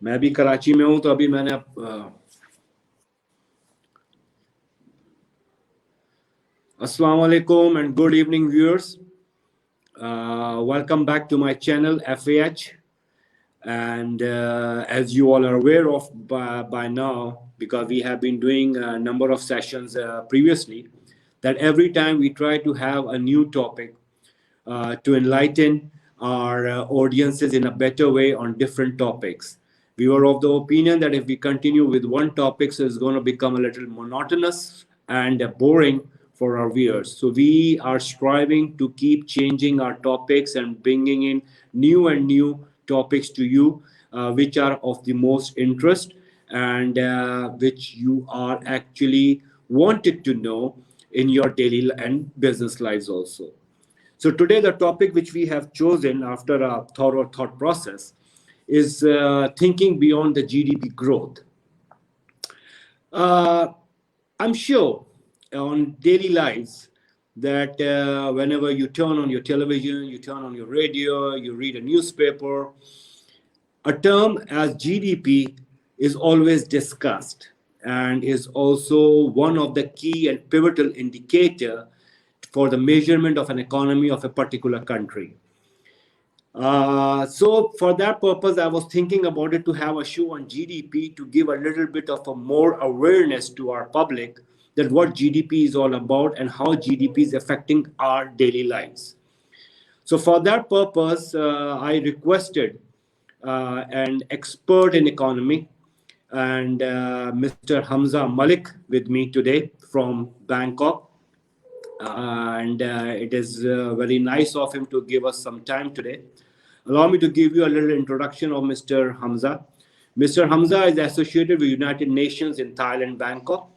मैं भी कराची में हूँ, तो अभी मैंने Assalamu alaikum and good evening, viewers. Welcome back to my channel, FAH. And as you all are aware of by now, because we have been doing a number of sessions previously, that every time we try to have a new topic to enlighten our audiences in a better way on different topics. We were of the opinion that if we continue with one topic, so it's going to become a little monotonous and boring for our viewers. So we are striving to keep changing our topics and bringing in new and new topics to you, which are of the most interest and which you are actually wanted to know in your daily and business lives also. So today the topic which we have chosen after a thorough thought process is thinking beyond the GDP growth. I'm sure on daily lives that whenever you turn on your television, you turn on your radio, you read a newspaper, a term as GDP is always discussed and is also one of the key and pivotal indicator for the measurement of an economy of a particular country. So for that purpose, I was thinking about it to have a show on GDP to give a little bit of a more awareness to our public that what GDP is all about and how GDP is affecting our daily lives. So for that purpose, I requested an expert in economy and Mr. Hamza Malik with me today from Bangkok. And it is very nice of him to give us some time today. Allow me to give you a little introduction of Mr. Hamza. Mr. Hamza is associated with United Nations in Thailand, Bangkok.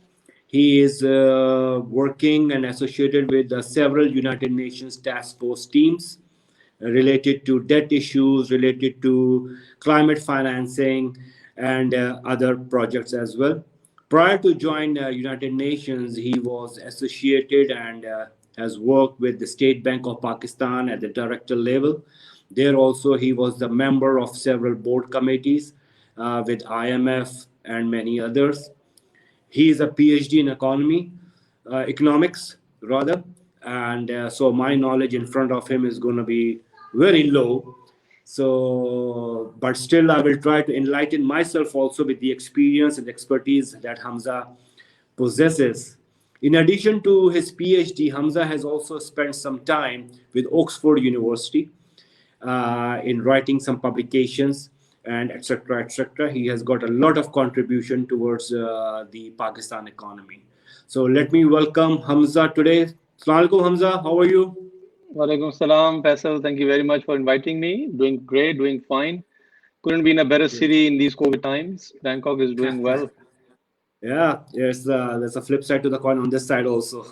He is working and associated with several United Nations task force teams related to debt issues, related to climate financing, and other projects as well. Prior to join United Nations, he was associated and has worked with the State Bank of Pakistan at the director level. There also, he was the member of several board committees with IMF and many others. He is a PhD in economics rather, and so my knowledge in front of him is going to be very low. So, but still, I will try to enlighten myself also with the experience and expertise that Hamza possesses. In addition to his PhD, Hamza has also spent some time with Oxford University in writing some publications and etc. etc. He has got a lot of contribution towards the Pakistan economy. So let me welcome Hamza today. Assalamu alaikum, Hamza. How are you? Walaikum salam, Faisal. Thank you very much for inviting me. Doing great, doing fine. Couldn't be in a better city in these COVID times. Bangkok is doing well. Yeah, there's a flip side to the coin on this side also.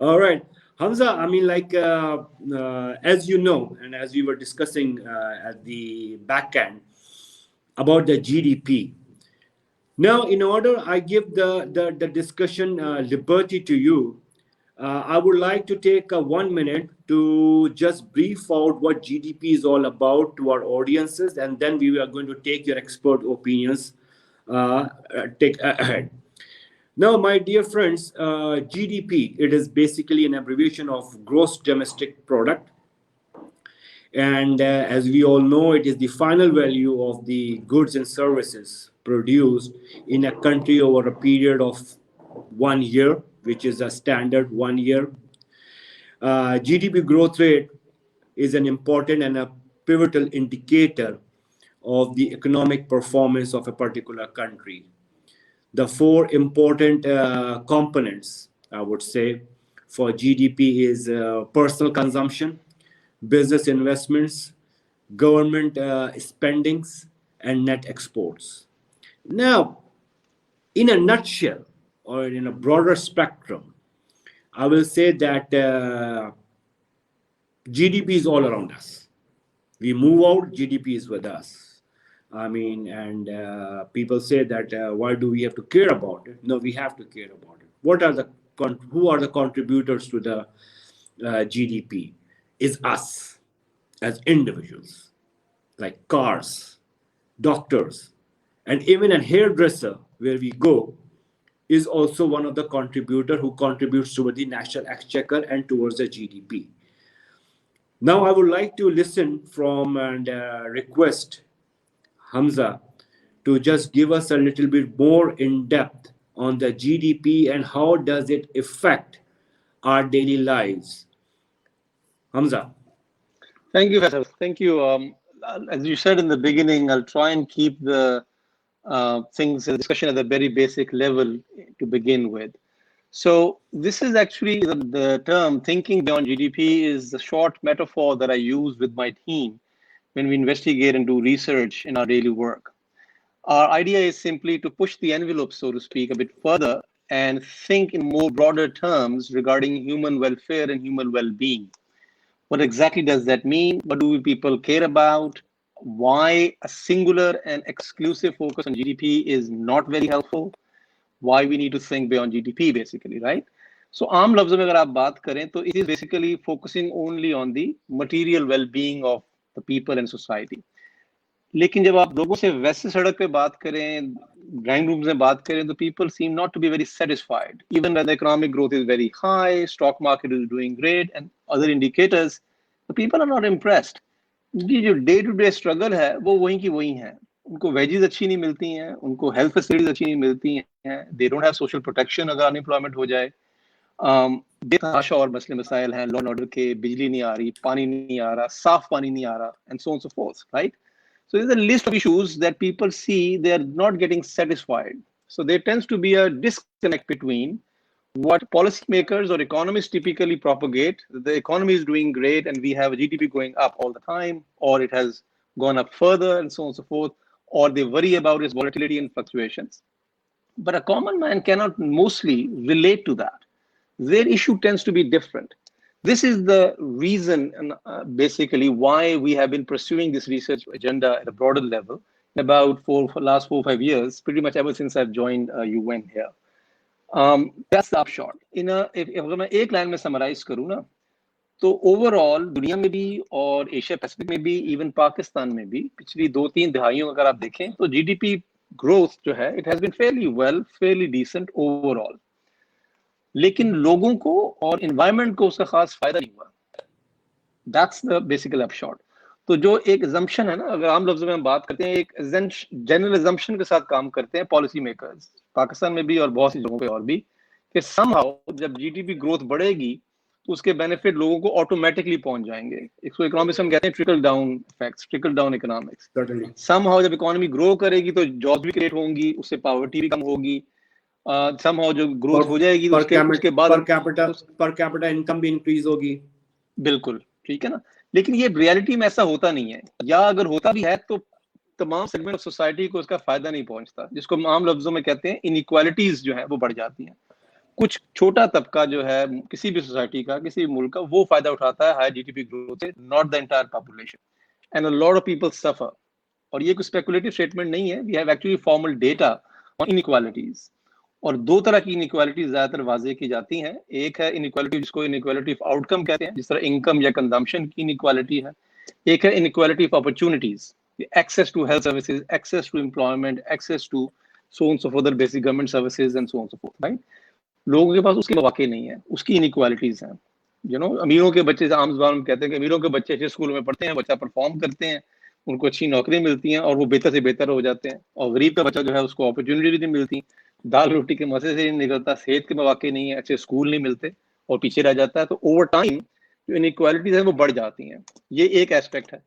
All right, Hamza. I mean, like as you know, and as we were discussing at the back end about the GDP. Now, in order I give the discussion liberty to you, I would like to take 1 minute to just brief out what GDP is all about to our audiences, and then we are going to take your expert opinions take ahead. Now, my dear friends, GDP, it is basically an abbreviation of gross domestic product. And as we all know, it is the final value of the goods and services produced in a country over a period of 1 year, which is a standard 1 year. GDP growth rate is an important and a pivotal indicator of the economic performance of a particular country. The four important components, I would say, for GDP is personal consumption, business investments, government spendings, and net exports. Now, in a nutshell, or in a broader spectrum, I will say that GDP is all around us. We move out, GDP is with us. I mean, and people say that why do we have to care about it? No, we have to care about it. Who are the contributors to the GDP? Is us as individuals, like cars, doctors, and even a hairdresser where we go is also one of the contributor who contributes toward the national exchequer and towards the GDP. Now I would like to listen from and request Hamza to just give us a little bit more in depth on the GDP and how does it affect our daily lives. Hamza. Thank you, Faisal. Thank you. As you said in the beginning, I'll try and keep the things, the discussion at a very basic level to begin with. So this is actually the term thinking beyond GDP is the short metaphor that I use with my team when we investigate and do research in our daily work. Our idea is simply to push the envelope, so to speak, a bit further and think in more broader terms regarding human welfare and human well-being. What exactly does that mean? What do people care about? Why a singular and exclusive focus on GDP is not very helpful? Why we need to think beyond GDP, basically, right? So, आम लफ्जों में अगर आप बात करें तो it is basically focusing only on the material well-being of the people and society. लेकिन जब आप लोगों से वैसे सड़क पे बात करें, ड्राइंग रूम्स में बात करें, तो people seem not to be very satisfied. Even when the economic growth is very high, stock market is doing great, and other indicators, the people are not impressed. ये जो डे टू डे स्ट्रगल है वो वही की वही है. उनको wages अच्छी नहीं मिलती हैं, उनको हेल्थ फैसिलिटीज अच्छी नहीं मिलती हैं, they don't have social protection अगर अनएम्प्लॉयमेंट हो जाए. बेतहाशा और मसले मसाइल हैं, लॉ एंड ऑर्डर के, बिजली नहीं आ रही, पानी नहीं आ रहा, साफ पानी नहीं आ रहा, and so on so forth, right? So there's a list of issues that people see they are not getting satisfied. So there tends to be a disconnect between what policymakers or economists typically propagate. The economy is doing great and we have a GDP going up all the time, or it has gone up further and so on and so forth, or they worry about its volatility and fluctuations. But a common man cannot mostly relate to that. Their issue tends to be different. This is the reason, basically, why we have been pursuing this research agenda at a broader level about for last 4 or 5 years, pretty much ever since I've joined UN here. That's the upshot. if अगर मैं एक line में summarize करूँ ना, तो overall दुनिया में भी और एशिया पैसिफिक में भी, इवन पाकिस्तान में भी पिछली 2-3 दहाइयों अगर आप देखें तो जीडीपी ग्रोथ जो है, it has been fairly well, fairly decent overall. लेकिन लोगों को और एनवायरनमेंट को उसका खास फायदा नहीं हुआ. That's the बेसिकल अपशॉट. तो जो एक assumption है ना, अगर आम लफ्जों में हम बात करते हैं, एक जनरल assumption के साथ काम करते हैं पॉलिसी मेकर्स पाकिस्तान में भी और बहुत सी जगहों पे और भी, कि समहाउ जब जीडीपी ग्रोथ बढ़ेगी तो उसके बेनिफिट लोगों को ऑटोमेटिकली पहुंच जाएंगे. इसको इकोनॉमिक्स में कहते हैं trickle down effects, trickle down economics. Somehow जब इकोनॉमी ग्रो करेगी तो जॉब्स भी क्रिएट होंगी, उससे पॉवर्टी भी कम होगी. समहाउ जो ग्रोथ हो जाएगी तो उसके बाद पर कैपिटा इनकम भी इंक्रीज होगी. बिल्कुल ठीक है ना. लेकिन ये रियलिटी में ऐसा होता नहीं है, या अगर होता भी है तो तमाम सेगमेंट ऑफ सोसाइटी को उसका फायदा नहीं पहुंचता, जिसको आम लफ्जों में कहते हैं इनइक्वालिटीज जो है वो बढ़ जाती हैं. कुछ छोटा तबका जो है किसी भी सोसाइटी का, किसी भी मुल्क का, वो फायदा उठाता है हाई जीडीपी ग्रोथ से, not the entire population, and a lot of people suffer. और ये कोई स्पेकुलेटिव स्टेटमेंट नहीं है, we have actually formal data on inequalities. और दो तरह की इनइक्वालिटीज ज्यादातर वाजे की जाती हैं. एक है इनइक्वालिटी जिसको इनइक्वालिटी ऑफ आउटकम कहते हैं, जिस तरह इनकम या कंजम्पशन की इनइक्वालिटी है. एक है inequality of opportunities, access to health services, access to employment, access to so on so forth, other basic government services and so on so forth, right? लोगों के पास उसके मौके नहीं है, उसकी इनइक्वालिटीज हैं. अमीरों के बच्चे, आम जुबान में कहते हैं कि अमीरों के बच्चे अच्छे स्कूल में पढ़ते हैं, बच्चा परफॉर्म करते हैं, उनको अच्छी नौकरी मिलती हैं और वो बेहतर से बेहतर हो जाते हैं. और गरीब का बच्चा जो है उसको अपॉर्चुनिटी नहीं मिलती, दाल रोटी के मजे से नहीं निकलता, सेहत के मौके नहीं है, अच्छे स्कूल नहीं मिलते और पीछे रह जाता है. तो ओवर टाइम जो इनइक्वालिटीज है वो बढ़ जाती हैं. ये एक एस्पेक्ट है.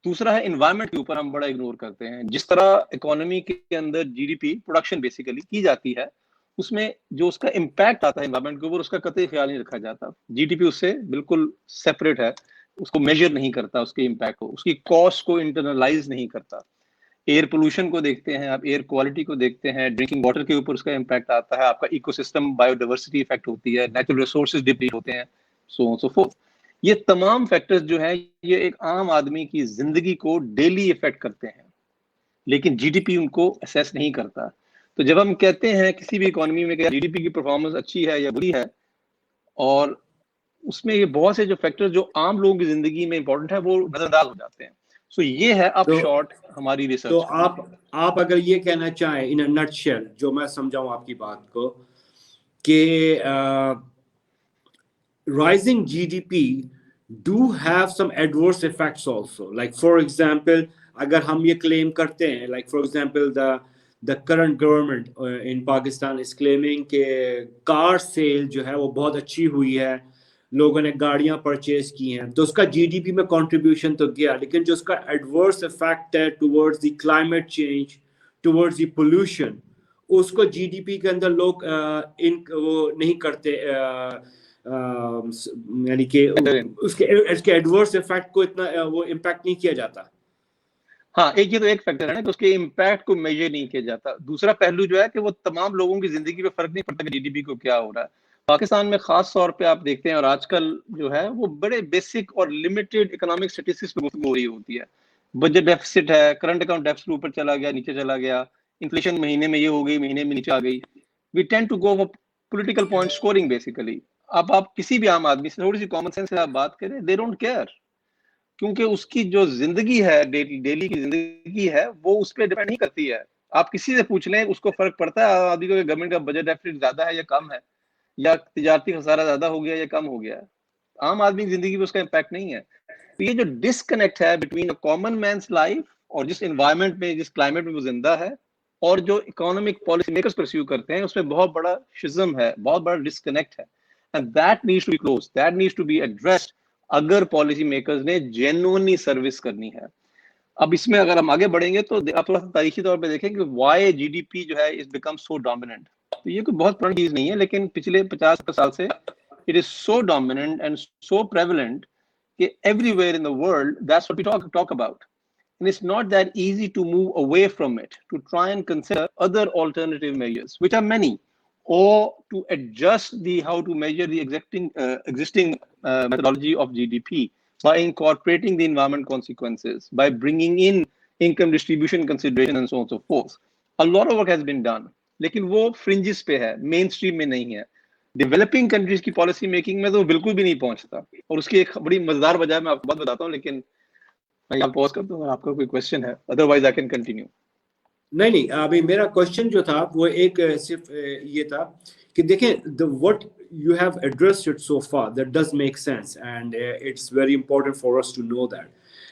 दूसरा है एनवायरनमेंट के ऊपर हम बड़ा इग्नोर करते हैं. जिस तरह इकोनॉमी के अंदर जीडीपी प्रोडक्शन बेसिकली की जाती है, उसमें जो उसका इम्पैक्ट आता है एनवायरनमेंट के ऊपर, उसका कतई ख्याल नहीं रखा जाता. जीडीपी उससे बिल्कुल सेपरेट है, उसको मेजर नहीं करता, उसके इम्पैक्ट को, उसकी कॉस्ट को इंटरनलाइज नहीं करता. एयर पोल्यूशन को देखते हैं आप, एयर क्वालिटी को देखते हैं, ड्रिंकिंग वाटर के ऊपर उसका इम्पैक्ट आता है, आपका इकोसिस्टम बायोडाइवर्सिटी इफेक्ट होती है, नेचुरल रिसोर्सेज डिप्लीट होते हैं, सो ऑन सो फोर्थ. ये तमाम फैक्टर्स जो है ये एक आम आदमी की जिंदगी को डेली इफेक्ट करते हैं, लेकिन जीडीपी उनको असेस नहीं करता. तो जब हम कहते हैं किसी भी इकोनॉमी में कि जीडीपी की परफॉर्मेंस अच्छी है या बुरी है, और उसमें ये बहुत से जो फैक्टर्स जो आम लोगों की जिंदगी में इंपॉर्टेंट है वो नजरअंदाज हो जाते हैं. सो ये है अप तो शॉर्ट हमारी तो रिसर्च का। आप अगर ये कहना चाहें इन अ नटशेल, जो मैं समझाऊं आपकी बात को, कि rising GDP do have some adverse effects also. Like for example, अगर हम ये claim करते हैं, like for example, the current government in Pakistan is claiming कि car sale जो है वो बहुत अच्छी हुई है, लोगों ने गाड़ियां परचेज की हैं, तो उसका जीडीपी में कंट्रीब्यूशन तो गया, लेकिन जो उसका एडवर्स इफेक्ट है towards the climate change, towards the pollution, उसको जीडीपी के अंदर लोग इन वो नहीं करते, यानी कि उसके एडवर्स इफेक्ट को इतना वो इम्पैक्ट नहीं किया जाता। हाँ, एक ये तो एक फैक्टर है ना कि उसके इम्पैक्ट को मेजर नहीं किया जाता। दूसरा पहलू जो है कि वो तमाम लोगों की जिंदगी पे फर्क नहीं पड़ता कि जीडीपी को क्या हो रहा है। पाकिस्तान में खास तौर पे आप देखते हैं, और आजकल जो है वो बड़े बेसिक और लिमिटेड इकोनॉमिक स्टैटिस्टिक्स पे गुफ्तगू हो रही होती है। बजट डेफिसिट है, करंट अकाउंट डेफिसिट ऊपर चला गया, नीचे चला गया, इन्फ्लेशन महीने में ये हो गई, महीने में नीचे आ गई। We tend to go for political point scoring basically. अब आप किसी भी आम आदमी से थोड़ी सी कॉमन सेंस से आप बात करें, दे डोंट केयर, क्योंकि उसकी जो जिंदगी है, डेली की जिंदगी है, वो उस पर डिपेंड नहीं करती है। आप किसी से पूछ लें, उसको फर्क पड़ता है आदमी को गवर्नमेंट का बजट डेफिसिट ज्यादा है या कम है, या तिजारती खसारा ज्यादा हो गया या कम हो गया। आम आदमी की जिंदगी पे उसका इम्पैक्ट नहीं है। तो ये जो डिस्कनेक्ट है between a common man's life और जिस एनवायरमेंट में, जिस क्लाइमेट में वो जिंदा है, और जो इकोनॉमिक पॉलिसी मेकर्स परस्यू करते हैं, उसमें बहुत बड़ा शिज्म है, बहुत बड़ा डिस्कनेक्ट है। And that needs to be close, that needs to be addressed अगर पॉलिसी मेकर्स ने जेन्युइनली सर्विस करनी है। अब इसमें अगर हम आगे बढ़ेंगे तो आप थोड़ा सा तारीखी तौर पे देखें कि वाई जीडीपी जो है इज बिकम सो डोमिनेंट। तो ये कोई बहुत पुरानी चीज नहीं है, लेकिन पिछले 50 साल से it is so dominant and so prevalent कि everywhere in the world, that's what we talk about. And it's not that easy to move away from it, to try and consider other alternative measures, which are many, or to adjust the how to measure the existing methodology of GDP by incorporating the environment consequences, by bringing in income distribution consideration and so on and so forth. A lot of work has been done, लेकिन वो fringes पे है, mainstream में नहीं है। Developing countries की policy making में तो बिल्कुल भी नहीं पहुंचता। और उसकी एक बड़ी मजेदार वजह मैं आपको बात बताता हूँ, लेकिन मैं यहाँ पॉज करता हूँ अगर आपका कोई क्वेश्चन है, अदरवाइज आई कैन कंटिन्यू। नहीं, अभी मेरा क्वेश्चन जो था वो एक सिर्फ ये था कि देखें, the what you have addressed it so far, that does make sense and it's very important for us to know that.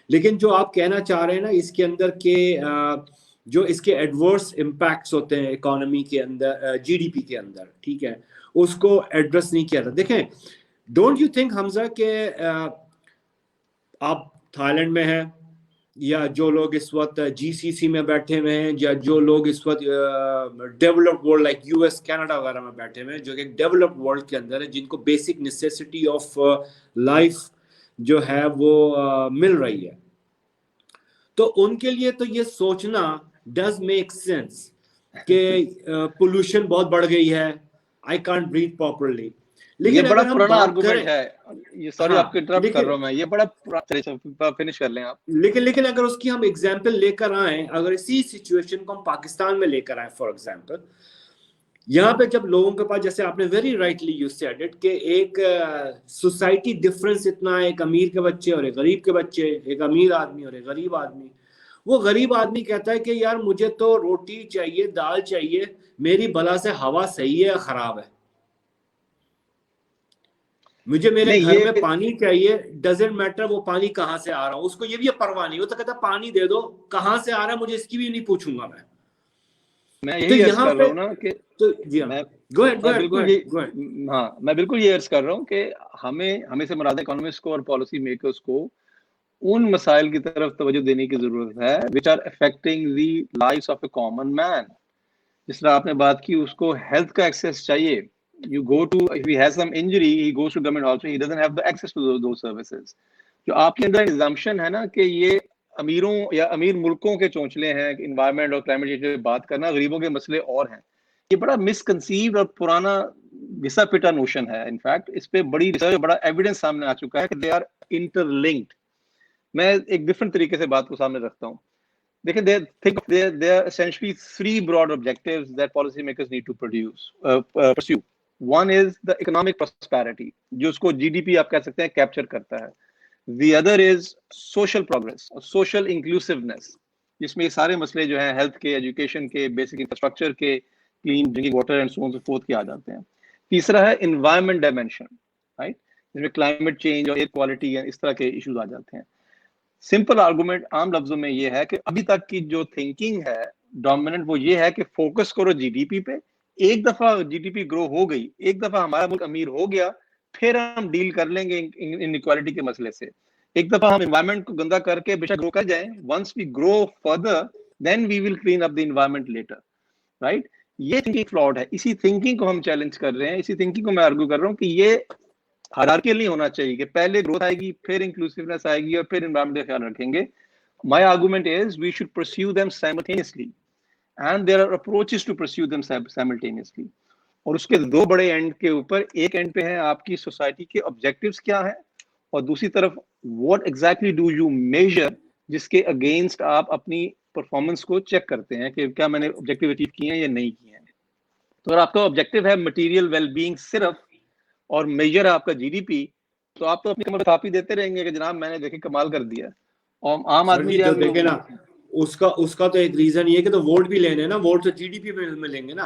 लेकिन जो आप कहना चाह रहे हैं ना इसके अंदर के जो इसके एडवर्स इम्पैक्ट्स होते हैं इकोनॉमी के अंदर, जीडीपी के अंदर, ठीक है, उसको एड्रेस नहीं किया था। देखें, डोंट यू थिंक हमजा के आप थाईलैंड में हैं, या जो लोग इस वक्त जीसीसी में बैठे हुए हैं, या जो लोग इस वक्त developed world like US Canada वगैरह में बैठे हुए हैं, जो कि डेवलप्ड वर्ल्ड के अंदर है, जिनको बेसिक नेसेसिटी ऑफ लाइफ जो है वो मिल रही है, तो उनके लिए तो ये सोचना डज मेक सेंस कि पोल्यूशन बहुत बढ़ गई है, आई कांट ब्रीथ प्रॉपरली। लेकिन ये बड़ा अगर हम पुराना बात आर्गुमेंट करें, है ये, सॉरी आपको इंटरप्ट कर रहा हूं मैं, ये बड़ा फिनिश कर लें आप। लेकिन अगर उसकी हम एग्जांपल लेकर आए, अगर इसी सिचुएशन को हम पाकिस्तान में लेकर आए फॉर एग्जांपल, यहाँ पे जब लोगों के पास, जैसे आपने very rightly you said it, कि एक सोसाइटी डिफरेंस इतना है, एक अमीर के बच्चे और एक गरीब के बच्चे, एक अमीर आदमी और एक गरीब आदमी। वो गरीब आदमी कहता है कि यार मुझे तो रोटी चाहिए, दाल चाहिए, मेरी भला से हवा सही है या खराब है, मुझे मेरे घर में पानी चाहिए, डजेंट मैटर वो पानी कहाँ से आ रहा हो, उसको ये भी परवाह नहीं, वो तो कहता पानी दे दो, कहाँ से आ रहा है मुझे इसकी भी नहीं पूछूंगा मैं यही अर्ज कर रहा हूँ ना कि तो जी हाँ, मैं बिल्कुल ये अर्ज कर रहा हूँ कि हमें से मुराद इकोनॉमिस्ट को और पॉलिसी मेकर्स को उन मसाइल की तरफ तवज्जो देने की जरूरत है which are affecting the lives of a common man. जिस तरह आपने बात की, उसको हेल्थ का एक्सेस चाहिए, you go to, if he has some injury he goes to government hospital, he doesn't have the access to those services. जो आपके अंदर assumption है ना कि ये अमीरों या अमीर मुल्कों के चौंचले हैं, इन्वायरमेंट और क्लाइमेट चेंज पे बात करना, गरीबों के मसले और हैं, ये बड़ा मिसकंसीव्ड और पुराना घिसा पिटा नोशन है। इनफैक्ट इस पे बड़ी रिसर्च, बड़ा एविडेंस सामने आ चुका है कि दे आर इंटरलिंक्ड। मैं एक डिफरेंट तरीके से बात को सामने रखता हूँ। देखिए, there are essentially three broad objectives that policymakers need to pursue. One is the economic prosperity, जो उसको GDP आप कह सकते हैं कैप्चर करता है। The other is social progress और social inclusiveness, जिसमें ये सारे मसले जो हैं हेल्थ के, एजुकेशन के, बेसिक इंफ्रास्ट्रक्चर के, clean drinking water and so on so fourth के आ जाते हैं। तीसरा है इन्वायरमेंट डायमेंशन, राइट, जिसमें क्लाइमेट चेंज और एयर क्वालिटी है, इस तरह के इश्यूज आ जाते हैं। सिंपल आर्गुमेंट आम लफ्जों में ये है कि अभी तक की जो थिंकिंग है डोमिनेंट, वो ये है कि फोकस करो जीडीपी पे। एक दफा जीडीपी ग्रो हो गई, एक दफा हमारा मुल्क अमीर हो गया, फिर हम डील कर लेंगे इनइक्वालिटी के मसले से। एक दफा हम एनवायरनमेंट को गंदा करके बेशक ग्रो कर जाएं, once we grow further then we will clean up the environment later, right. ये थिंकिंग फ्लॉड है, इसी थिंकिंग को हम चैलेंज कर रहे हैं, इसी थिंकिंग को मैं आर्ग्यू कर रहा हूँ कि ये हायरार्किकल नहीं होना चाहिए कि पहले ग्रोथ आएगी, फिर इंक्लूसिवनेस आएगी और फिर एनवायरनमेंट का ख्याल रखेंगे। My argument is we should pursue them simultaneously and there are approaches to pursue them simultaneously. और उसके दो बड़े एंड के ऊपर, एक एंड पे है आपकी सोसाइटी के ऑब्जेक्टिव्स क्या है, और दूसरी तरफ what exactly do you measure, जिसके अगेंस्ट आप अपनी परफॉर्मेंस को चेक करते हैं कि क्या मैंने ऑब्जेक्टिव अचीव किए हैं या नहीं किए हैं। तो अगर आपका ऑब्जेक्टिव है मटेरियल वेलबींग सिर्फ और मेजर है आपका जीडीपी, तो आप तो अपनी कमर थापी देते रहेंगे कि जनाब मैंने देखे कमाल कर दिया। और आम आदमी तो देखे ना, उसका तो एक रीजन ये है कि तो वोट भी लेने ना, वोट तो जीडीपी में मिलेंगे ना,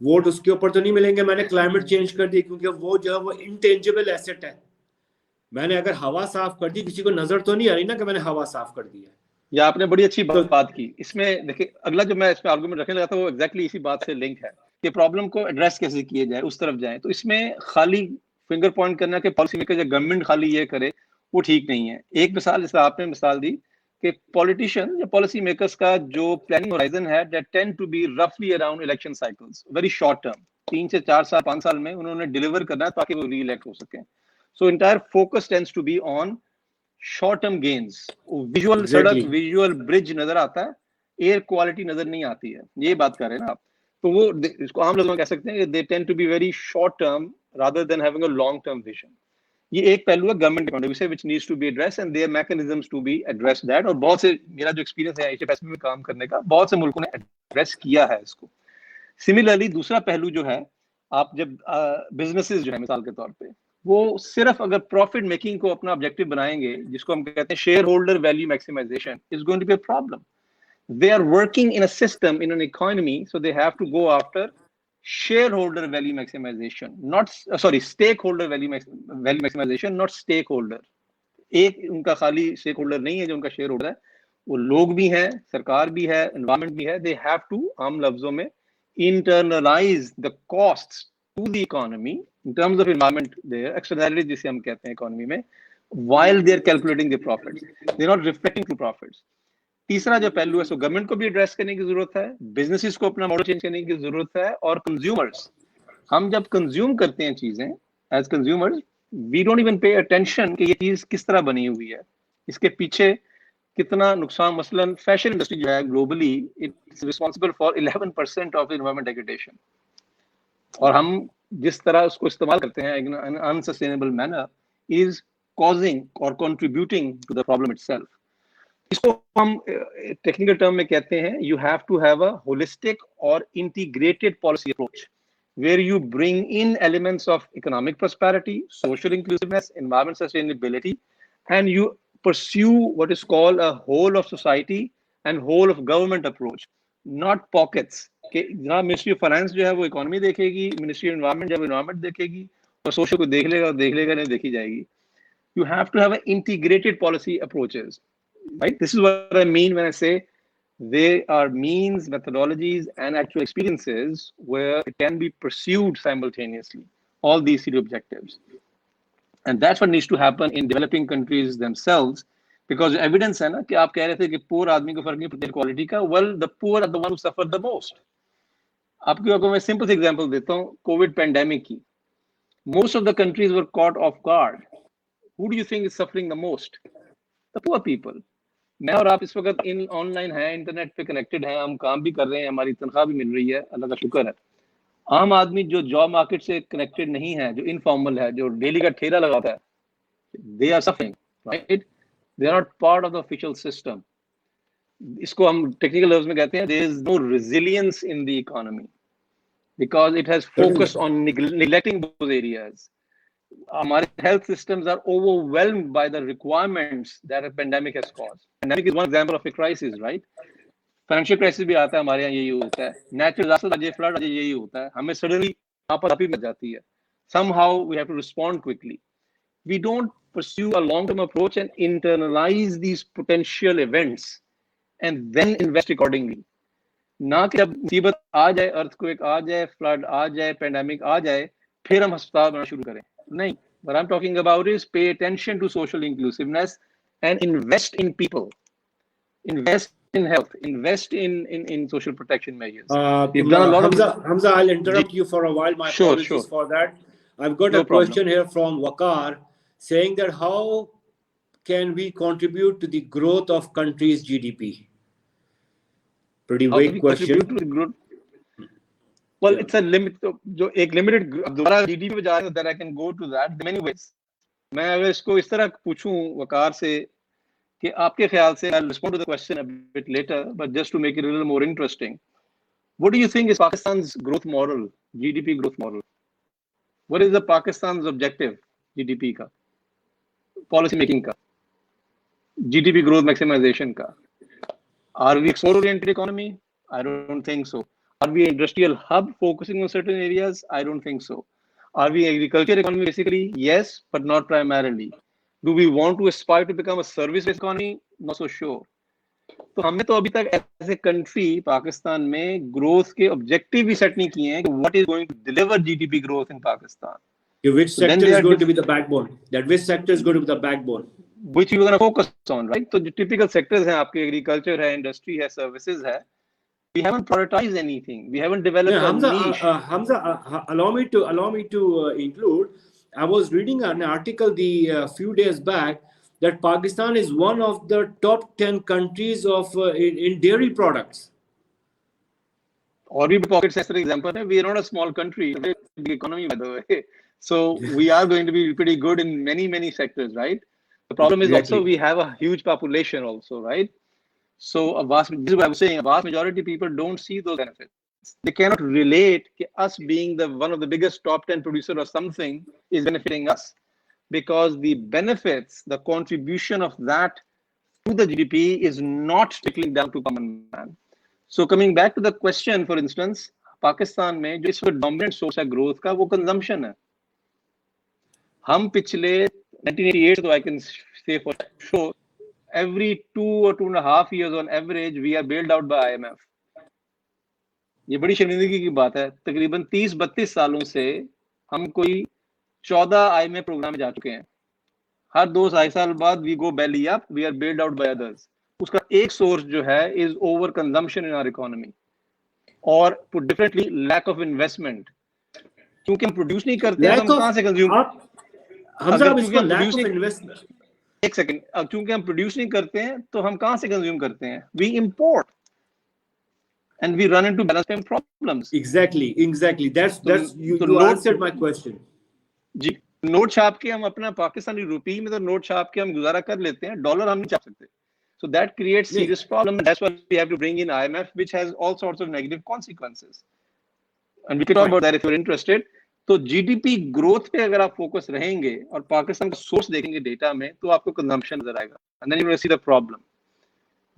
वोट उसके ऊपर तो नहीं मिलेंगे मैंने क्लाइमेट चेंज कर दी, क्योंकि वो जो है वो इंटेंजिबल एसेट है। मैंने अगर हवा साफ कर दी, किसी को नजर तो नहीं आ रही ना कि मैंने हवा साफ कर दी है। या आपने बड़ी अच्छी बात की। इसमें देखिए अगला जो मैं इसमें आर्गुमेंट रखने लगा था वो एग्जैक्टली इसी बात से लिंक है कि प्रॉब्लम को एड्रेस कैसे किए जाए, उस तरफ जाए। तो इसमें खाली फिंगर पॉइंट करना कि पॉलिसी मेकर या गवर्नमेंट खाली ये करे, वो ठीक नहीं है। एक मिसाल जैसे आपने मिसाल दी कि पॉलिटिशियन या पॉलिसी मेकर्स का जो प्लानिंग होराइजन है दैट टेंड टू बी रफली around election cycles, very short term, 3 से 4 साल 5 साल में उन्होंने डिलीवर करना है ताकि वो री इलेक्ट हो सके। So entire focus tends to be on short term gains. Visual सड़क, विजुअल ब्रिज नजर आता है, एयर क्वालिटी नजर नहीं आती है, ये बात कर रहे हैं ना आप। तो वो इसको आम लोगों में कह सकते हैं कि they tend to be very short term rather than having a long term vision. ये एक पहलू है गवर्नमेंट पॉइंट ऑफ व्यू से which needs to be addressed and there mechanisms to be address that. और बहुत से, मेरा जो एक्सपीरियंस है एचएफएस में काम करने का, बहुत से मुल्कों ने एड्रेस किया है इसको। सिमिलरली दूसरा पहलू जो है, आप जब बिजनेसेस जो है मिसाल के तौर पे, वो सिर्फ अगर प्रॉफिट मेकिंग को अपना ऑब्जेक्टिव बनाएंगे, जिसको हम कहते हैं shareholder value maximisation, is going to be a problem. They are working in a system, in an economy, so they have to go after shareholder value maximization, not stakeholder value maximization, not stakeholder. एक उनका खाली stake holder नहीं है जो उनका share holder है, वो लोग भी हैं, सरकार भी है, एनवायरमेंट भी है। दे हैव टू, आम लफ्जों में, internalize the costs to the economy in terms of environment, their externalities जिसे हम कहते हैं इकोनॉमी में, while they are calculating the profits, they are not reflecting to profits. तीसरा जो पहलू है, सो गवर्नमेंट को भी एड्रेस करने की जरूरत है, बिजनेसेस को अपना मॉडल चेंज करने की जरूरत है, और कंज्यूमर्स, हम जब कंज्यूम करते हैं चीजें as consumers, we don't even pay attention कि ये चीज किस तरह बनी हुई है, इसके पीछे कितना नुकसान। मसलन फैशन इंडस्ट्री जो है globally, it's responsible for 11% of environment degradation, और हम जिस तरह उसको इस्तेमाल करते हैं in unsustainable manner is causing और contributing to the problem itself. इसको हम टेक्निकल टर्म में कहते हैं, you have to have a holistic और integrated policy approach where you bring in elements of economic prosperity, social inclusiveness, environmental sustainability, and you pursue what is called a whole of society and whole of government approach, not pockets. कि जहाँ ministry of finance जो है वो economy देखेगी, ministry of environment जो है environment देखेगी, और सोशल को देख लेगा नहीं देखी जाएगी। You have to have an integrated policy approaches, right? This is what I mean when I say they are means, methodologies, and actual experiences where it can be pursued simultaneously, all these three objectives. And that's what needs to happen in developing countries themselves, because evidence है ना कि आप कह रहे थे कि poor आदमी को फर्क नहीं पड़ता क्वालिटी का, well the poor are the one who suffer the most. आपको मैं सिंपल एग्जांपल देता हूँ कोविड पैंडेमिक की। Most of the countries were caught off guard. Who do you think is suffering the most? The poor people. मैं और आप इस वक्त इन ऑनलाइन है, इंटरनेट पे कनेक्टेड है, हम काम भी कर रहे हैं, हमारी तनख्वाह भी मिल रही है, अल्लाह का शुक्र है। आम आदमी जो जॉब मार्केट से कनेक्टेड नहीं है, जो इनफॉर्मल है, जो डेली का ठेला लगाता है, they are suffering, right? They are not part of the official system. इसको हम टेक्निकल लफ्ज में कहते हैं there is no resilience in the economy because it has focused on neglecting those areas. Our health systems are overwhelmed by the requirements that a pandemic has caused. Pandemic is one example of a crisis, right? Financial crisis भी आता है, हमारे यहाँ यही होता है, natural disaster आ जाए, flood आ जाए, यही होता है, हमें सडनली आपत्ति मच जाती है. Somehow we have to respond quickly. We don't pursue a long-term approach and internalize these potential events and then invest accordingly. ना कि जब मुसीबत आ जाए, अर्थक्वेक आ जाए, फ्लड आ जाए, पैंडेमिक आ जाए, फिर हम अस्पताल बनाना शुरू करें. नहीं. What I'm talking about is pay attention to social inclusiveness and invest in people. Invest in health, invest in social protection measures. We've done a lot Hamza, I'll interrupt you for a while. My apologies for that. I've got a question here from Waqar saying that how can we contribute to the growth of country's GDP? Pretty vague question. Well, it's a limit. जो एक limited दोबारा GDP पे जा रहे हैं, that I can go to that many ways. मैं अगर इसको इस तरह पूछूं वकार से कि आपके ख्याल से, I'll respond to the question a bit later, but just to make it a little more interesting, what do you think is Pakistan's growth model, GDP growth model? What is the Pakistan's objective, GDP का, policy making का, GDP growth maximization का? Are we export-oriented economy? I don't think so. Are we an industrial hub focusing on certain areas? I don't think so. Are we agriculture economy basically? Yes, but not primarily. Do we want to aspire to become a service-based economy? Not so sure. तो हमने तो अभी तक as a country Pakistan में growth के objective भी set नहीं किए हैं कि what is going to deliver GDP growth in Pakistan. Which sector is going to be the backbone? That which sector is going to be the backbone? Which you are going to focus on, right? तो जो typical sectors हैं आपके, agriculture है, industry है, services है. We haven't prioritized anything. We haven't developed a niche. Hamza, allow me to include. I was reading an article the few days back that Pakistan is one of the top 10 countries of in dairy products. और भी pockets है, for example, we are not a small country, a very big economy by the way. So we are going to be pretty good in many sectors, right? The problem is also we have a huge population also, right? So this is what I'm saying, a vast majority of people don't see those benefits. They cannot relate that us being one of the biggest top 10 producer of something is benefiting us, because the benefits, the contribution of that to the GDP is not trickling down to common man. So coming back to the question, for instance, Pakistan में जो इस वक्त dominant source है growth का, वो consumption है. हम पिछले 1988, so I can say for sure, every 2 or 2.5 years on average, we are bailed out by IMF. ये बड़ी शर्मिंदगी की बात है. तकरीबन 30-32 सालों से हम कोई 14 IMF प्रोग्राम में जा चुके हैं. हर 2 साल बाद we go belly up, we are bailed out by others. उसका एक सोर्स जो है is over consumption in our economy, और put differently, lack of investment. क्योंकि हम प्रोड्यूस नहीं करते हैं, हम कहाँ से कंज्यूम? एक सेकंड, क्योंकि हम प्रोड्यूस नहीं करते हैं तो हम कहाँ से कंज्यूम करते हैं? We import. And we run into balance payment problems. Exactly. That's you answered my question. जी, नोट छाप के हम अपना पाकिस्तानी रुपये में तो नोट छाप के हम गुजारा कर लेते हैं, डॉलर हम नहीं छाप सकते. So that creates serious problem, and that's why we have to bring in IMF, which has all sorts of negative consequences. And we can talk about that if you're interested. तो GDP growth पे अगर आप focus रहेंगे और पाकिस्तान का source देखेंगे data में, तो आपको कंजम्पशन नजर आएगा. And then you will see the problem.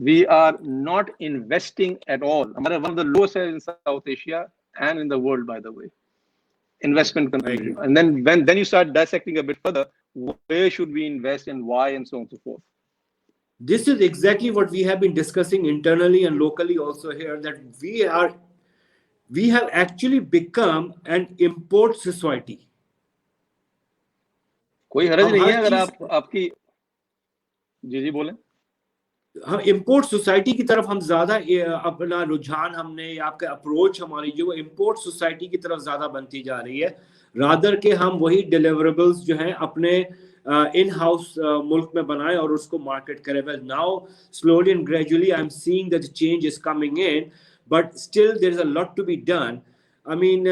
We are not investing at all. हमारा one of the lowest in South Asia and in the world, by the way. Investment contribution. And then you start dissecting a bit further, where should we invest and why, and so on and so forth. This is exactly what we have been discussing internally and locally also here, that we have actually become an import society. कोई हर्ज नहीं है अगर आपकी जी बोलें. हम import society की तरफ हम ज्यादा अपना रुझान, हमने आपका अप्रोच हमारी जो इंपोर्ट सोसाइटी की तरफ ज्यादा बनती जा रही है, रादर के हम वही डिलीवरेबल्स जो हैं अपने इन हाउस मुल्क में बनाएं और उसको मार्केट करें. Well now slowly and gradually I am seeing that the change is coming in, but still there is a lot to be done. I mean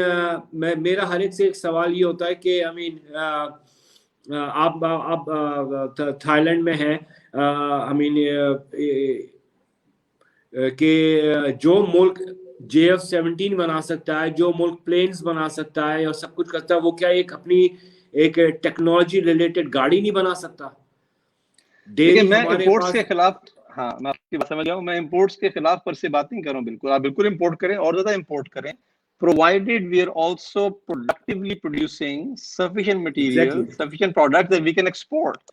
मेरा हर एक से एक सवाल ये होता है कि आई मीन आप थाईलैंड में हैं, आई मीन कि जो मुल्क JF-17 बना सकता है, जो मुल्क प्लेन्स बना सकता है और सब कुछ करता है, वो क्या एक अपनी एक टेक्नोलॉजी रिलेटेड गाड़ी नहीं बना सकता? देखिए, डेयरी मैं हमारे इंपोर्ट्स पास, के खिलाफ, हाँ मैं आपकी बात समझ गया हूँ, मैं इंपोर्ट्स के खिलाफ पर से बात नहीं कर रहा हूँ। बिल्कुल, आप बिल्कुल इंपोर्ट करें और ज्यादा इंपोर्ट करें, provided we are also productively producing sufficient material, exactly sufficient product that we can export.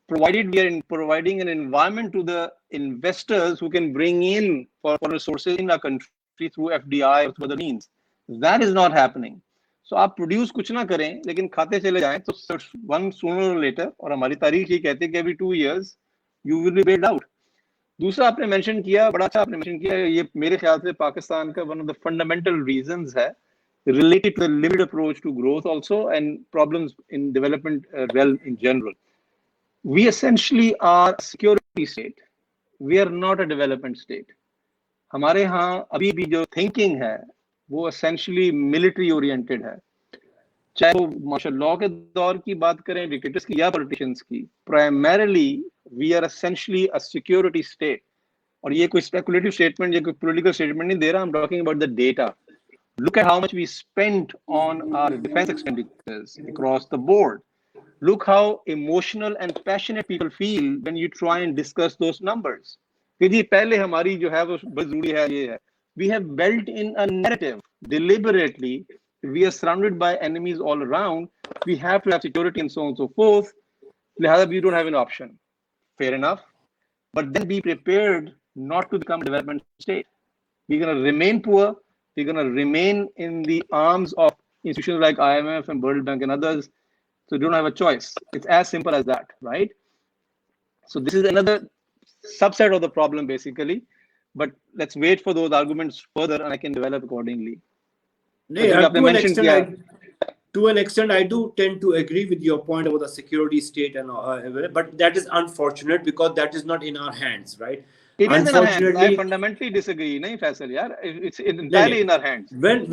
Provided we are providing an environment to the investors who can bring in for resources in our country through FDI or through other means. That is not happening. So आप produce कुछ ना करें लेकिन खाते चले जाएं तो one sooner और लेटर, और हमारी तारीख ये कहती है कि every 2 years you will be bailed out. दूसरा आपने मेंशन किया, बड़ा अच्छा आपने मेंशन किया, ये मेरे ख्याल से पाकिस्तान का one of the fundamental reasons है related to the limited approach to growth also and problems in development realm in general. We essentially are a security state. We are not a development state. हमारे यहाँ अभी भी जो thinking है वो essentially military oriented है, चाहे वो मार्शल लॉ के दौर की बात करें, डिक्टेटर्स की या पॉलिटिशियंस की। Primarily we are essentially a security state. और ये कोई स्पेकुलेटिव स्टेटमेंट या कोई पॉलिटिकल स्टेटमेंट नहीं दे रहा, I am talking about the data. Look at how much we spent on our defense expenditures across the board. Look how emotional and passionate people feel when you try and discuss those numbers. कि जी पहले हमारी जो है वो बहुत जरूरी है, ये है। We have built in a narrative deliberately. We are surrounded by enemies all around. We have to have security and so on and so forth. लिहाजा we don't have an option. Fair enough. But then be prepared not to become a development state. We're going to remain poor. We're going to remain in the arms of institutions like IMF and World Bank and others. So you don't have a choice. It's as simple as that, right? So this is another subset of the problem, basically. But let's wait for those arguments further, and I can develop accordingly. नहीं, to an extent, I do tend to agree with your point about the security state, and but that is unfortunate because that is not in our hands, right? It is in our hands. I fundamentally disagree. Nahin, Faisal, yaar. It's entirely in our hands. When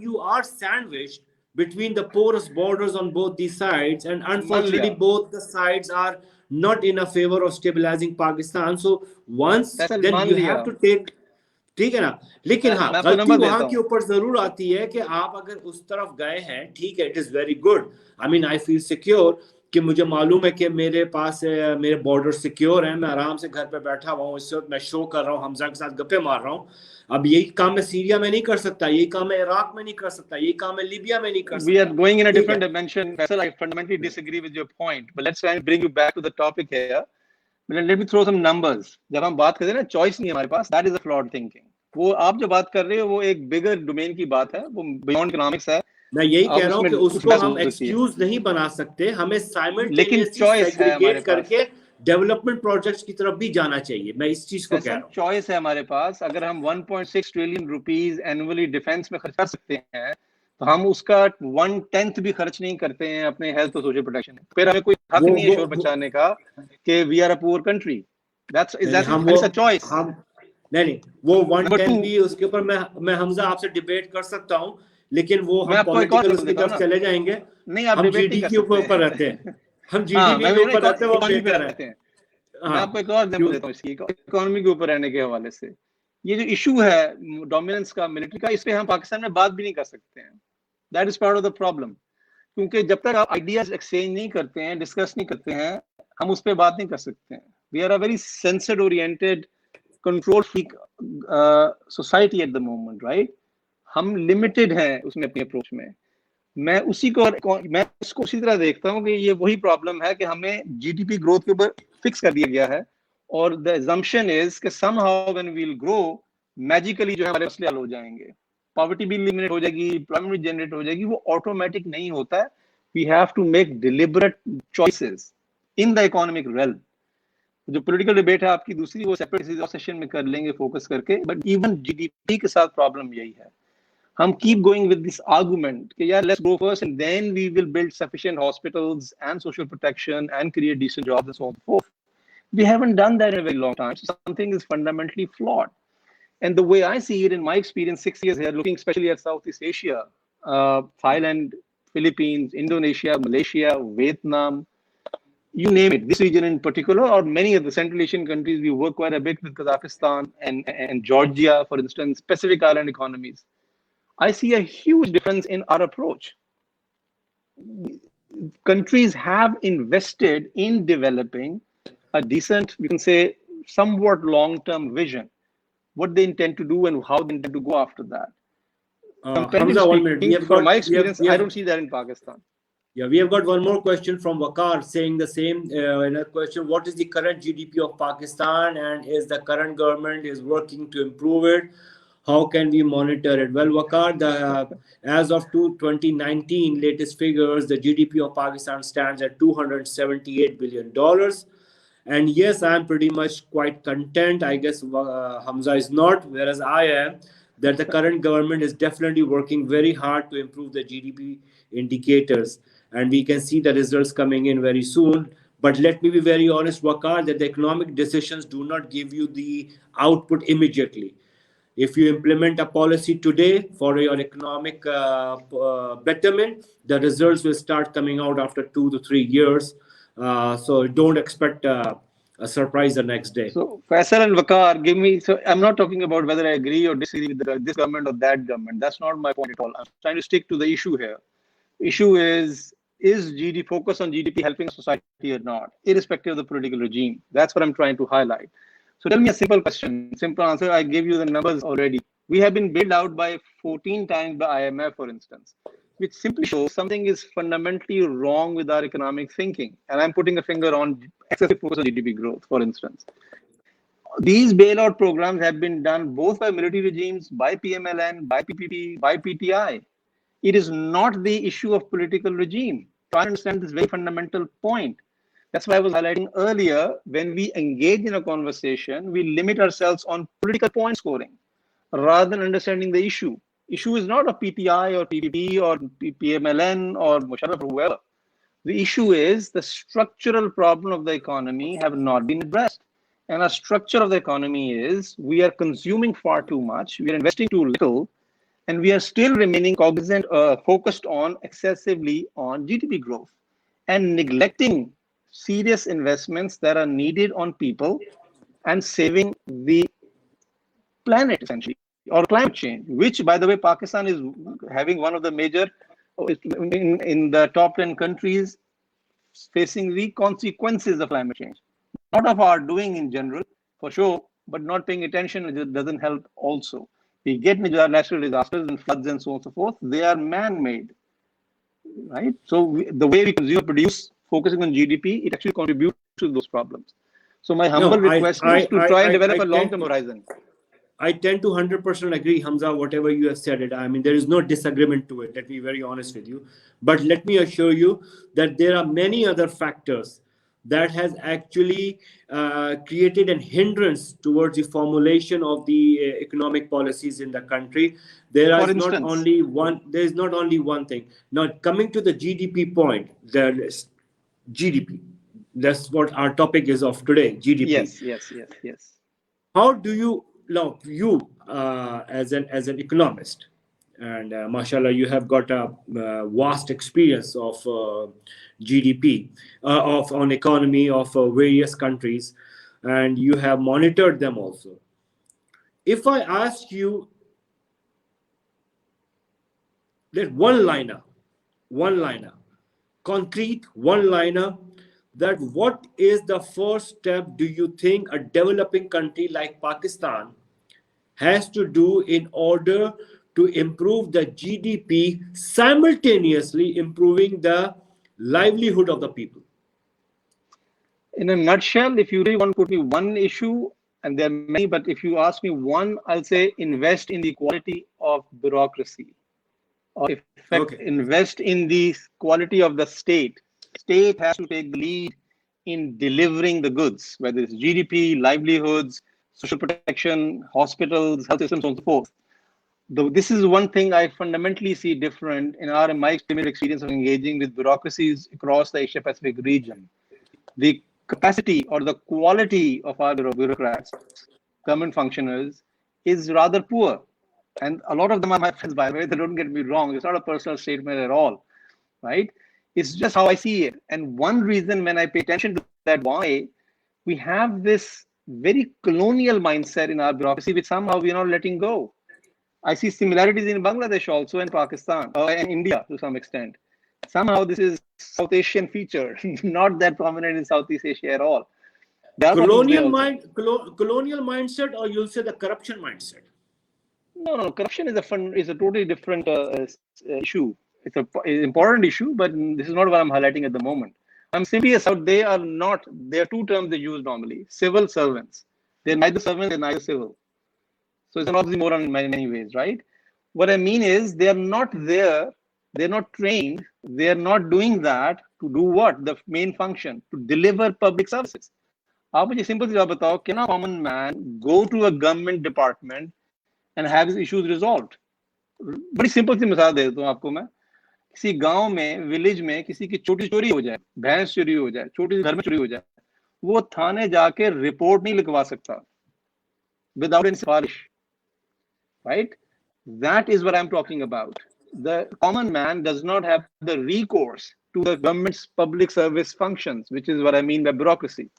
you are sandwiched between the porous borders on both these sides, and unfortunately both the sides are not in a favor of stabilizing Pakistan. So once then you have to take, ठीक है ना, लेकिन हाँ गलती वहां के ऊपर जरूर आती है कि आप अगर उस तरफ गए हैं, ठीक है, it is very good. I mean I feel secure कि मुझे मालूम है कि मेरे पास मेरे बॉर्डर सिक्योर है, मैं आराम से घर पे बैठा हुआ हूँ, इस वक्त मैं शो कर रहा हूँ, हमजा के साथ गप्पे मार रहा हूँ। अब यही काम मैं सीरिया में नहीं कर सकता, यही काम मैं इराक में नहीं कर सकता, यही काम मैं लीबिया में नहीं कर सकता। We are going in a different dimension. Faisal, I fundamentally disagree with your point, but let's try and bring you back to the topic here. Let me throw some numbers. जब हम बात करते हैं ना, चॉइस नहीं है हमारे पास, that is a flawed thinking. वो आप जो बात कर रहे हो वो एक बिगर डोमेन की बात है, वो बियॉन्ड इकोनॉमिक्स है। मैं यही कह रहा हूँ कि उसको हम एक्सक्यूज नहीं बना सकते, हमें साइमल्टेनियसली सेग्रीगेट करके डेवलपमेंट प्रोजेक्ट्स की तरफ भी जाना चाहिए। मैं इस चीज को कह रहा हूँ, चॉइस है हमारे पास। अगर हम 1.6 ट्रिलियन रुपीस एनुअली डिफेंस में खर्च कर सकते हैं तो हम उसका 1/10 भी खर्च नहीं करते हैं अपने हेल्थ और सोशल प्रोटेक्शन में। फिर हमें कोई हक नहीं है शोर बचाने का कि we are a poor country. That's a choice. नहीं, वो 110 भी, उसके ऊपर मैं हमजा आपसे डिबेट कर सकता हूँ, लेकिन वो हम पॉलिटिकल उसकी तरफ चले जाएंगे। नहीं, आप हम जीडी के ऊपर रहते हैं, हम जीडीपी के ऊपर रहते हैं, वो बेहतर है। मैं आपको एक और एग्जांपल देता हूँ इसकी, इकोनॉमी के ऊपर रहने के हवाले से। ये जो इशू है डोमिनेंस का, मिलिट्री का, इस पे हम पाकिस्तान में बात भी नहीं कर सकते हैं। That is part of the problem. क्योंकि जब तक आप आइडियाज एक्सचेंज नहीं करते हैं, डिस्कस नहीं करते हैं, हम उस पर बात नहीं कर सकते हैं। We are a very censored oriented control freak society at the moment, right? हम लिमिटेड हैं उसमें अपनी अप्रोच में। मैं इसको उसी तरह देखता हूँ कि ये वही प्रॉब्लम है कि हमें जीडीपी ग्रोथ के ऊपर फिक्स कर दिया गया है, और द assumption is कि somehow when we'll grow magically जो है हमारे मसले हल हो जाएंगे, पॉवर्टी भी एलिमिनेट हो जाएगी, एम्प्लॉयमेंट भी जनरेट हो जाएगी। वो ऑटोमेटिक नहीं होता है। We have to make deliberate choices in the economic realm. जो पॉलिटिकल डिबेट है आपकी दूसरी, वो सेपरेट सेशन में कर लेंगे फोकस करके। बट इवन जीडीपी के साथ प्रॉब्लम यही है। हम keep going with this argument कि यार let's go first and then we will build sufficient hospitals and social protection and create decent jobs and so on and so forth. We haven't done that in a very long time. So something is fundamentally flawed. And the way I see it in my experience, 6 years here, looking especially at Southeast Asia, Thailand, Philippines, Indonesia, Malaysia, Vietnam, you name it, this region in particular, or many of the Central Asian countries, we work quite a bit with Kazakhstan and Georgia, for instance, Pacific Island economies. I see a huge difference in our approach. Countries have invested in developing a decent, we can say, somewhat long-term vision, what they intend to do and how they intend to go after that. Comparatively Hamza, 1 minute. speaking, from my experience, I don't see that in Pakistan. Yeah, we have got one more question from Waqar saying the same. Another question: what is the current GDP of Pakistan, and is the current government is working to improve it? How can we monitor it? Well, Waqar, as of 2019 latest figures, the GDP of Pakistan stands at $278 billion. And yes, I'm pretty much quite content. I guess Hamza is not, whereas I am, that the current government is definitely working very hard to improve the GDP indicators. And we can see the results coming in very soon. But let me be very honest, Waqar, that the economic decisions do not give you the output immediately. If you implement a policy today for your economic betterment, the results will start coming out after 2 to 3 years. So don't expect a surprise the next day. So Faisal and Waqar, give me, so I'm not talking about whether I agree or disagree with this government or that government. That's not my point at all. I'm trying to stick to the issue here. Issue is GDP, focus on GDP helping society or not, irrespective of the political regime? That's what I'm trying to highlight. So tell me a simple question, simple answer. I gave you the numbers already. We have been bailed out by 14 times by IMF, for instance, which simply shows something is fundamentally wrong with our economic thinking. And I'm putting a finger on excessive focus on GDP growth, for instance. These bailout programs have been done both by military regimes, by PMLN, by PPP, by PTI. It is not the issue of political regime. Try to understand this very fundamental point. That's why I was highlighting earlier, when we engage in a conversation, we limit ourselves on political point scoring rather than understanding the issue. Issue is not a PTI or PPP or PMLN or Musharraf or whoever. The issue is the structural problem of the economy have not been addressed. And our structure of the economy is we are consuming far too much, we are investing too little, and we are still remaining cognizant, focused on excessively on GDP growth and neglecting serious investments that are needed on people and saving the planet, essentially, or climate change, which, by the way, Pakistan is having one of the major, in the top 10 countries facing the consequences of climate change. Not of our doing in general, for sure, but not paying attention, it doesn't help also. We get natural disasters and floods and so on and so forth. They are man-made, right? So the way we consume, produce, focusing on GDP, it actually contributes to those problems. So my humble request is to try and develop a long-term horizon. I tend to 100% agree, Hamza, whatever you have said it. I mean, there is no disagreement to it. Let me be very honest with you. But let me assure you that there are many other factors that has actually created a hindrance towards the formulation of the economic policies in the country. There is not only one thing. Now, coming to the GDP point, there is GDP. That's what our topic is of today, GDP. Yes. How do you, now you as an economist, and mashallah, you have got a vast experience of GDP, on economy of various countries, and you have monitored them also. If I ask you that one-liner, concrete one-liner, that what is the first step do you think a developing country like Pakistan has to do in order to improve the GDP, simultaneously improving the livelihood of the people? In a nutshell, if you really want to put me one issue, and there are many, but if you ask me one, I'll say invest in the quality of bureaucracy. Or in fact, invest in the quality of the state. State has to take the lead in delivering the goods, whether it's GDP, livelihoods, social protection, hospitals, health systems, and so forth. This is one thing I fundamentally see different in my experience of engaging with bureaucracies across the Asia Pacific region. The capacity or the quality of our bureaucrats, government functionaries, is rather poor. And a lot of them are my friends, by the way, they don't get me wrong. It's not a personal statement at all, right? It's just how I see it. And one reason when I pay attention to that, why we have this very colonial mindset in our bureaucracy, which somehow we're not letting go. I see similarities in Bangladesh also, and Pakistan, and India to some extent. Somehow this is South Asian feature, not that prominent in Southeast Asia at all. There are problems there also. Colonial mindset, or you'll say the corruption mindset? No, corruption is a totally different issue. It's an important issue, but this is not what I'm highlighting at the moment. I'm simply they are not. There are two terms they use normally: civil servants. They're neither servants, they're neither civil. So it's an oxymoron in many ways, right? What I mean is they are not there. They're not trained. They're not doing that to do what? The main function, to deliver public services. आप मुझे simple सी बात बताओ, can a common man go to a government department and have his issues resolved? बड़ी simple सी मिसाल दे देता हूँ आपको मैं. किसी गांव में, विलेज में किसी की छोटी चोरी हो जाए, भैंस चोरी हो जाए, छोटी घर में चोरी हो जाए, वो थाने जाके रिपोर्ट नहीं लिखवा सकता without any सिफारिश, right? That is what I'm talking about. The common man does not have the recourse to the government's public service functions, which is what I mean by bureaucracy.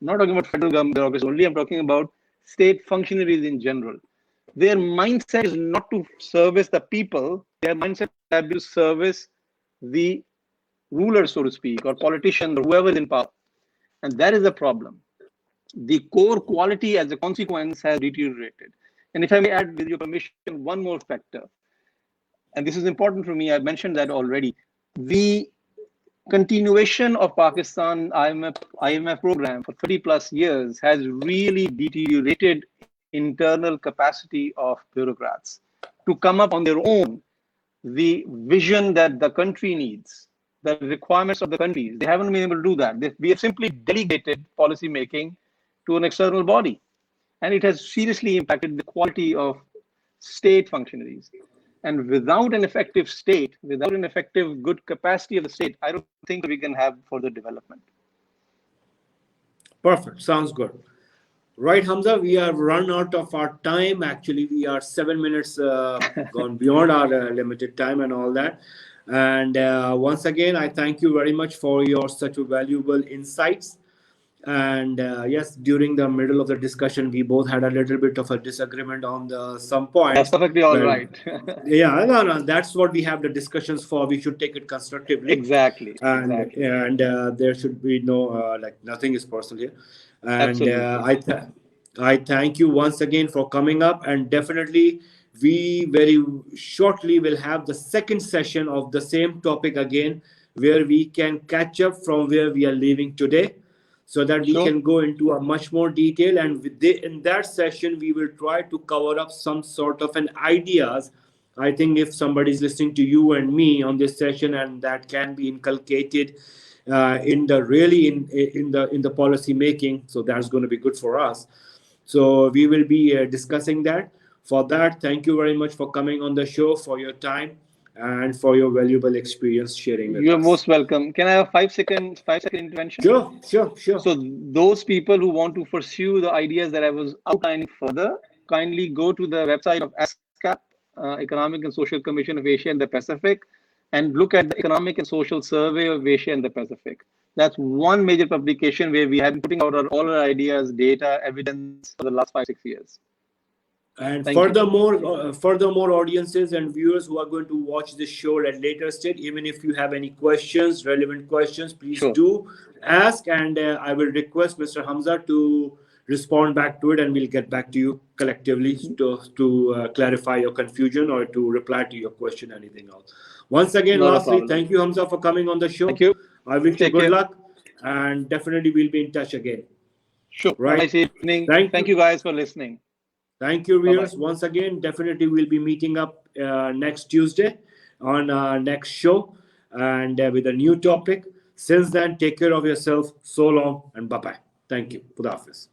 I'm not talking about federal government bureaucracy only, I'm talking about state functionaries in general. Their mindset is not to service the people, their mindset is to service the ruler, so to speak, or politician, or whoever is in power. And that is the problem. The core quality as a consequence has deteriorated. And if I may add, with your permission, one more factor, and this is important for me, I mentioned that already. The continuation of Pakistan IMF program for 30 plus years has really deteriorated internal capacity of bureaucrats to come up on their own the vision that the country needs, the requirements of the country. They haven't been able to do that. We have simply delegated policy making to an external body. And it has seriously impacted the quality of state functionaries. And without an effective state, without an effective good capacity of the state, I don't think we can have further development. Perfect. Sounds good. Right, Hamza, we have run out of our time. Actually, we are 7 minutes gone beyond our limited time and all that. And once again, I thank you very much for your such valuable insights. And yes, during the middle of the discussion, we both had a little bit of a disagreement on some points. That's perfectly all right. Yeah, no, that's what we have the discussions for. We should take it constructively. Exactly. And there should be no, nothing is personal here. And I thank you once again for coming up. And definitely, we very shortly will have the second session of the same topic again, where we can catch up from where we are leaving today, so that we can go into a much more detail. And in that session, we will try to cover up some sort of an ideas. I think if somebody is listening to you and me on this session, and that can be inculcated in the policy making, so that's going to be good for us. So we will be discussing that. For that, thank you very much for coming on the show, for your time, and for your valuable experience sharing with us. You're most welcome. Can I have 5 second intervention? Sure. So those people who want to pursue the ideas that I was outlining further, kindly go to the website of ASCAP, Economic and Social Commission of Asia and the Pacific, and look at the Economic and Social Survey of Asia and the Pacific. That's one major publication where we have been putting out all our ideas, data, evidence for the last 5-6 years. And furthermore, audiences and viewers who are going to watch this show at later stage, even if you have any questions, relevant questions, please do ask, and I will request Mr. Hamza to respond back to it, and we'll get back to you collectively to clarify your confusion or to reply to your question, anything else. Once again, lastly, thank you, Hamza, for coming on the show. Thank you. I wish you good luck, and definitely we'll be in touch again. Sure. Right. Nice evening. Thank you guys for listening. Thank you, viewers. Once again, definitely we'll be meeting up next Tuesday on our next show, and with a new topic. Since then, take care of yourself. So long and bye-bye. Thank you. Khuda Hafiz.